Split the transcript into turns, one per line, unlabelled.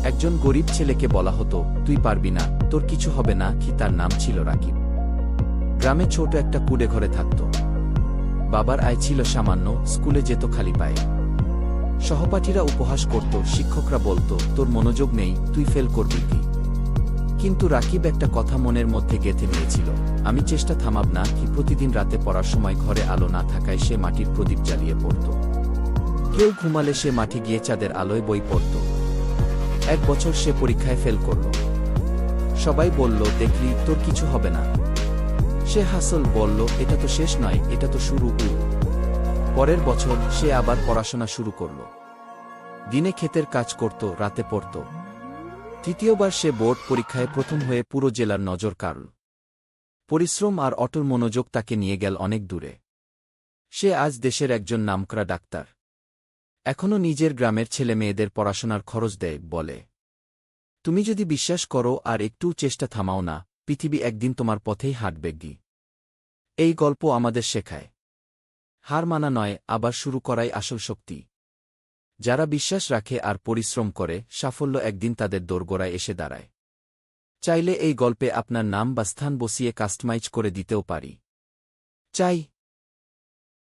একজন গরিব ছেলেকে বলা হতো, তুই পারবি না, তোর কিছু হবে না। কি তার নাম ছিল রাকিব। গ্রামে ছোট একটা কুড়ে ঘরে থাকত। বাবার আয় ছিল সামান্য, স্কুলে যেত খালি পায়ে। সহপাঠীরা উপহাস করত, শিক্ষকরা বলতো, তোর মনোযোগ নেই, তুই ফেল করবি কি। কিন্তু রাকিব একটা কথা মনের মধ্যে গেঁথে নিয়েছিল, আমি চেষ্টা থামাব না। কি প্রতিদিন রাতে পড়ার সময় ঘরে আলো না থাকায় সে মাটির প্রদীপ জ্বালিয়ে পড়ত। কেউ ঘুমালে সে মাঠে গিয়ে চাঁদের আলোয় বই পড়ত। 1 বছর সে পরীক্ষায় ফেল করল। সবাই বলল, দেখলি, তোর কিছু হবে না। সে হাসল, বলল, এটা তো শেষ নয়, এটা তো শুরু। পরের বছর সে আবার পড়াশোনা শুরু করল। দিনে ক্ষেতের কাজ করত, রাতে পড়ত। তৃতীয়বার সে বোর্ড পরীক্ষায় প্রথম হয়ে পুরো জেলার নজর কাড়ল। পরিশ্রম আর অটল মনোযোগ তাকে নিয়ে গেল অনেক দূরে। সে আজ দেশের একজন নামকরা ডাক্তার। এখনও নিজের গ্রামের ছেলে মেয়েদের পড়াশোনার খরচ দেয়। বলে, তুমি যদি বিশ্বাস করো আর একটু চেষ্টা থামাও না, পৃথিবী একদিন তোমার পথেই হাঁটবে গি। এই গল্প আমাদের শেখায়, হার মানা নয়, আবার শুরু করাই আসল শক্তি। যারা বিশ্বাস রাখে আর পরিশ্রম করে, সাফল্য একদিন তাদের দোরগোড়ায় এসে দাঁড়ায়। চাইলে এই গল্পে আপনার নাম বা স্থান বসিয়ে কাস্টমাইজ করে দিতেও পারি। চাই।